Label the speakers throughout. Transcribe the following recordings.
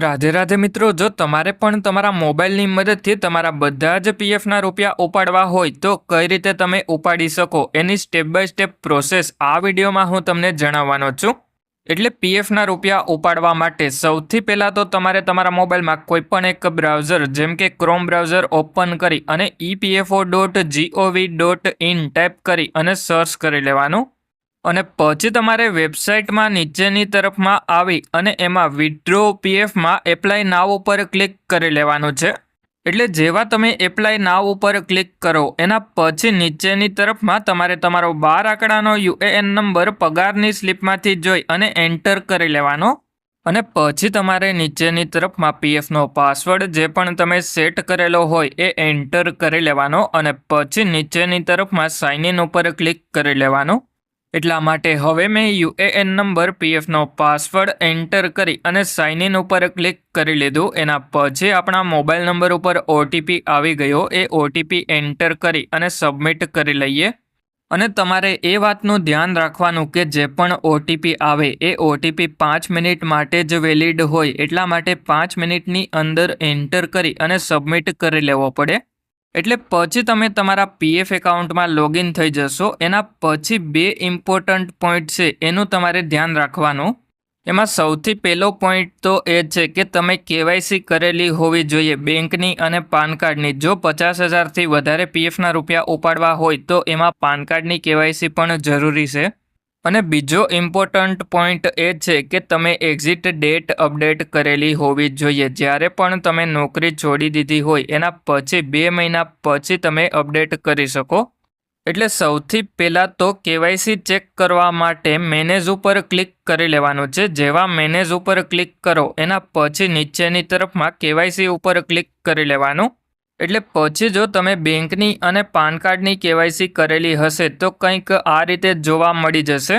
Speaker 1: રાધે રાધે મિત્રો, જો તમારે પણ તમારા મોબાઈલની મદદથી તમારા બધા જ પીએફના રૂપિયા ઉપાડવા હોય તો કઈ રીતે તમે ઉપાડી શકો એની સ્ટેપ બાય સ્ટેપ પ્રોસેસ આ વિડીયોમાં હું તમને જણાવવાનો છું. એટલે પીએફના રૂપિયા ઉપાડવા માટે સૌથી પહેલાં તો તમારે તમારા મોબાઈલમાં કોઈ પણ એક બ્રાઉઝર જેમ કે ક્રોમ બ્રાઉઝર ઓપન કરી અને epfo.gov.in ટાઈપ કરી અને સર્ચ કરી લેવાનું. અને પછી તમારે વેબસાઇટમાં નીચેની તરફમાં આવી અને એમાં વિથડ્રો પીએફમાં એપ્લાય નાવ ઉપર ક્લિક કરી લેવાનું છે. એટલે જેવા તમે એપ્લાય નાવ ઉપર ક્લિક કરો એના પછી નીચેની તરફમાં તમારે તમારો 12 આંકડાનો યુએએન નંબર પગારની સ્લિપમાંથી જોઈ અને એન્ટર કરી લેવાનો. અને પછી તમારે નીચેની તરફમાં પીએફનો પાસવર્ડ જે પણ તમે સેટ કરેલો હોય એ એન્ટર કરી લેવાનો અને પછી નીચેની તરફમાં સાઇન ઇન ઉપર ક્લિક કરી લેવાનું. એટલા માટે હવે મેં યુએએન નંબર પીએફનો પાસવર્ડ એન્ટર કરી અને સાઇન ઇન ઉપર ક્લિક કરી લીધું. એના પછી આપણા મોબાઈલ નંબર ઉપર ઓટીપી આવી ગયો, એ ઓટીપી એન્ટર કરી અને સબમિટ કરી લઈએ. અને તમારે એ વાતનું ધ્યાન રાખવાનું કે જે પણ ઓટીપી આવે એ ઓટીપી 5 મિનિટ માટે જ વેલિડ હોય, એટલા માટે 5 મિનિટની અંદર એન્ટર કરી અને સબમિટ કરી લેવો પડે. એટલે પછી તમે તમારા પીએફ એકાઉન્ટમાં લોગિન થઈ જશો. એના પછી 2 ઇમ્પોર્ટન્ટ પોઈન્ટ છે એનું તમારે ધ્યાન રાખવાનું. એમાં સૌથી પહેલો પોઈન્ટ તો એ છે કે તમે કેવાયસી કરેલી હોવી જોઈએ બેંકની અને પાન કાર્ડની. જો 50,000થી વધારે પીએફના રૂપિયા ઉપાડવા હોય તો એમાં પાન કાર્ડની કેવાયસી પણ જરૂરી છે. અને બીજો ઇમ્પોર્ટન્ટ પોઈન્ટ એ છે કે તમે એક્ઝિટ ડેટ અપડેટ કરેલી હોવી જોઈએ. જ્યારે પણ તમે નોકરી છોડી દીધી હોય એના પછી 2 મહિના પછી તમે અપડેટ કરી શકો. એટલે સૌથી પહેલાં તો કેવાયસી ચેક કરવા માટે મેનેજ ઉપર ક્લિક કરી લેવાનું છે. જેવા મેનેજ ઉપર ક્લિક કરો એના પછી નીચેની તરફમાં કેવાયસી ઉપર ક્લિક કરી લેવાનું. એટલે પછી જો તમે બેંકની અને પાન કાર્ડની કેવાયસી કરેલી હશે તો કંઈક આ રીતે જોવા મળી જશે.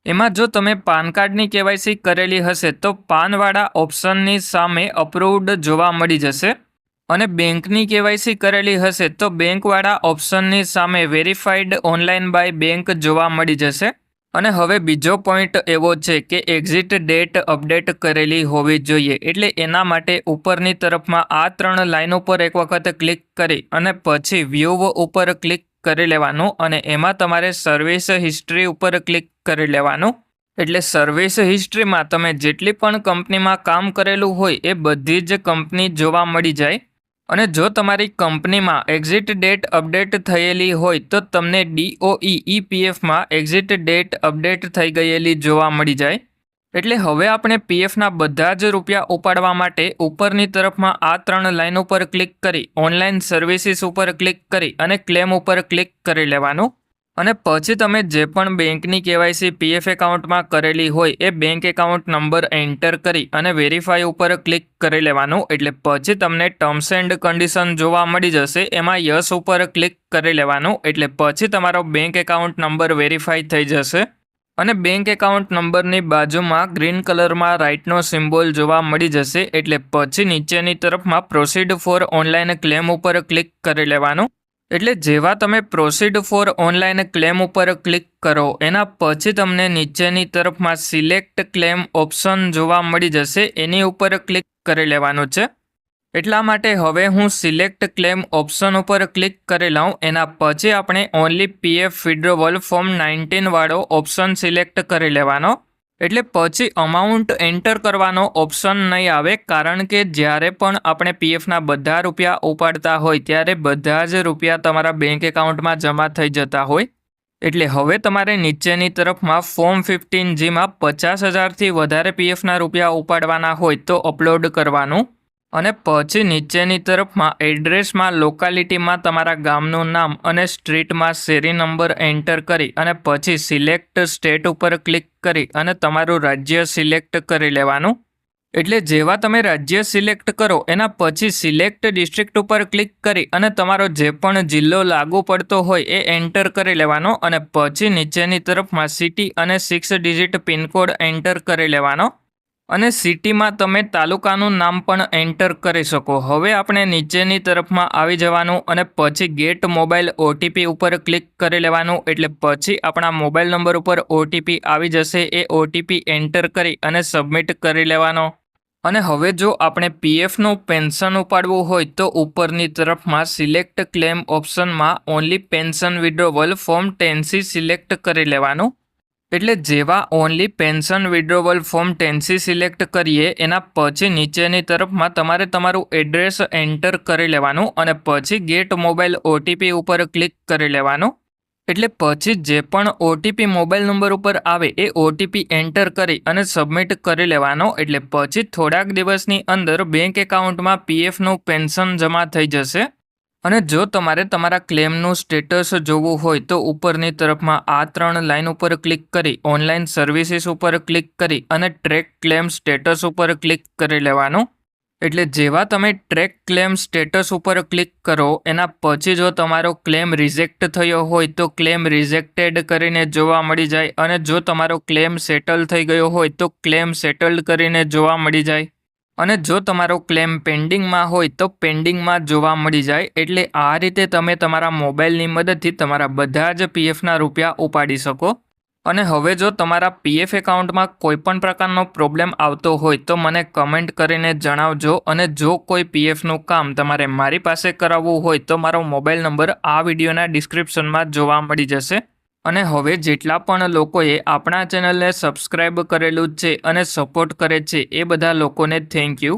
Speaker 1: એમાં જો તમે પાન કાર્ડની કેવાયસી કરેલી હશે તો પાનવાળા ઓપ્શનની સામે અપ્રૂવડ જોવા મળી જશે. અને બેંકની કેવાયસી કરેલી હશે તો બેંકવાળા ઓપ્શનની સામે વેરીફાઈડ ઓનલાઈન બાય બેંક જોવા મળી જશે. અને હવે બીજો પોઈન્ટ એવો છે કે એક્ઝિટ ડેટ અપડેટ કરેલી હોવી જોઈએ. એટલે એના માટે ઉપરની તરફમાં આ 3 લાઈન ઉપર એક વખત ક્લિક કરી અને પછી વ્યૂ ઉપર ક્લિક કરી લેવાનું. અને એમાં તમારે સર્વિસ હિસ્ટ્રી ઉપર ક્લિક કરી લેવાનું. એટલે સર્વિસ હિસ્ટ્રીમાં તમે જેટલી પણ કંપનીમાં કામ કરેલું હોય એ બધી જ કંપની જોવા મળી જાય. અને જો તમારી કંપનીમાં એક્ઝિટ ડેટ અપડેટ થયેલી હોય તો તમને DOE EPFમાં એક્ઝિટ ડેટ અપડેટ થઈ ગયેલી જોવા મળી જાય. એટલે હવે આપણે પીએફના બધા જ રૂપિયા ઉપાડવા માટે ઉપરની તરફમાં આ 3 લાઈન ઉપર ક્લિક કરી ઓનલાઈન સર્વિસીસ ઉપર ક્લિક કરી અને ક્લેમ ઉપર ક્લિક કરી લેવાનું. અને પછી તમે જે પણ બેંકની કેવાયસી પીએફ એકાઉન્ટમાં કરેલી હોય એ બેંક એકાઉન્ટ નંબર એન્ટર કરી અને વેરીફાઈ ઉપર ક્લિક કરી લેવાનું. એટલે પછી તમને ટર્મ્સ એન્ડ કન્ડિશન જોવા મળી જશે, એમાં યસ ઉપર ક્લિક કરી લેવાનું. એટલે પછી તમારો બેંક એકાઉન્ટ નંબર વેરીફાઈ થઈ જશે. અને બેંક એકાઉન્ટ નંબરની બાજુમાં ગ્રીન કલરમાં રાઇટનો સિમ્બોલ જોવા મળી જશે. એટલે પછી નીચેની તરફમાં પ્રોસીડ ફોર ઓનલાઈન ક્લેમ ઉપર ક્લિક કરી લેવાનું. એટલે જેવા તમે પ્રોસીડ ફોર ઓનલાઈન ક્લેમ ઉપર ક્લિક કરો એના પછી તમને નીચેની તરફમાં સિલેક્ટ ક્લેમ ઓપ્શન જોવા મળી જશે, એની ઉપર ક્લિક કરી લેવાનું છે. એટલા માટે હવે હું સિલેક્ટ ક્લેમ ઓપ્શન ઉપર ક્લિક કરી લઉં. એના પછી આપણે ઓનલી પીએફ વિડ્રોવલ ફોર્મ 19 વાળો ઓપ્શન સિલેક્ટ કરી લેવાનો. એટલે પછી અમાઉન્ટ એન્ટર કરવાનો ઓપ્શન નહીં આવે, કારણ કે જ્યારે પણ આપણે પીએફના બધા રૂપિયા ઉપાડતા હોય ત્યારે બધા જ રૂપિયા તમારા બેંક એકાઉન્ટમાં જમા થઈ જતા હોય. એટલે હવે તમારે નીચેની તરફમાં ફોર્મ 15Gમાં 50,000થી વધારે પીએફના રૂપિયા ઉપાડવાના હોય તો અપલોડ કરવાનું. અને પછી નીચેની તરફમાં એડ્રેસમાં લોકાલિટીમાં તમારા ગામનું નામ અને સ્ટ્રીટમાં શેરી નંબર એન્ટર કરી અને પછી સિલેક્ટ સ્ટેટ ઉપર ક્લિક કરી અને તમારું રાજ્ય સિલેક્ટ કરી લેવાનું. એટલે જેવા તમે રાજ્ય સિલેક્ટ કરો એના પછી સિલેક્ટ ડિસ્ટ્રિક્ટ ઉપર ક્લિક કરી અને તમારો જે પણ જિલ્લો લાગુ પડતો હોય એ એન્ટર કરી લેવાનો. અને પછી નીચેની તરફમાં સિટી અને 6 ડિજિટ પિનકોડ એન્ટર કરી લેવાનો. અને સિટીમાં તમે તાલુકાનું નામ પણ એન્ટર કરી શકો. હવે આપણે નીચેની તરફમાં આવી જવાનું અને પછી ગેટ મોબાઈલ ઓટીપી ઉપર ક્લિક કરી લેવાનું. એટલે પછી આપણા મોબાઈલ નંબર ઉપર ઓટીપી આવી જશે, એ ઓટીપી એન્ટર કરી અને સબમિટ કરી લેવાનો. અને હવે જો આપણે પીએફનું પેન્શન ઉપાડવું હોય તો ઉપરની તરફમાં સિલેક્ટ ક્લેમ ઓપ્શનમાં only pension withdrawal form 10C select કરી લેવાનું. એટલે જેવા only pension withdrawal form 10C select કરીએ એના પછી નીચેની તરફમાં તમારે તમારું એડ્રેસ એન્ટર કરી લેવાનું અને પછી ગેટ મોબાઈલ ઓટીપી ઉપર ક્લિક કરી લેવાનું. એટલે પછી જે પણ ઓટીપી મોબાઈલ નંબર ઉપર આવે એ ઓટીપી એન્ટર કરી અને સબમિટ કરી લેવાનો. એટલે પછી થોડાક દિવસની અંદર બેંક એકાઉન્ટમાં પીએફનું પેન્શન જમા થઈ જશે. અને જો તમારે તમારા ક્લેમનું સ્ટેટસ જોવું હોય તો ઉપરની તરફમાં આ 3 લાઇન ઉપર ક્લિક કરી ઓનલાઈન સર્વિસીસ ઉપર ક્લિક કરી અને ટ્રેક ક્લેમ સ્ટેટસ ઉપર ક્લિક કરી લેવાનું. એટલે જેવા તમે ટ્રેક ક્લેમ સ્ટેટસ ઉપર ક્લિક કરો એના પછી જો તમારો ક્લેમ રિજેક્ટ થયો હોય તો ક્લેમ રિજેક્ટેડ કરીને જોવા મળી જાય અને જો તમારો ક્લેમ સેટલ થઈ ગયો હોય તો ક્લેમ સેટલડ કરીને જોવા મળી જાય અને જો તમારો ક્લેમ પેન્ડિંગમાં હોય તો પેન્ડિંગમાં જોવા મળી જાય. એટલે આ રીતે તમે તમારા મોબાઈલની મદદથી તમારા બધા જ પીએફના રૂપિયા ઉપાડી શકો. અને હવે જો તમારા પીએફ એકાઉન્ટમાં કોઈ પણ પ્રકારનો પ્રોબ્લેમ આવતો હોય તો મને કમેન્ટ કરીને જણાવજો. અને જો કોઈ પીએફનું કામ તમારે મારી પાસે કરાવવું હોય તો મારો મોબાઈલ નંબર આ વિડીયોના ડિસ્ક્રિપ્શનમાં જોવા મળી જશે. અને હવે જેટલા પણ લોકોએ આપણા ચેનલને સબસ્ક્રાઈબ કરેલું છે અને સપોર્ટ કરે છે એ બધા લોકોને થેન્ક યુ.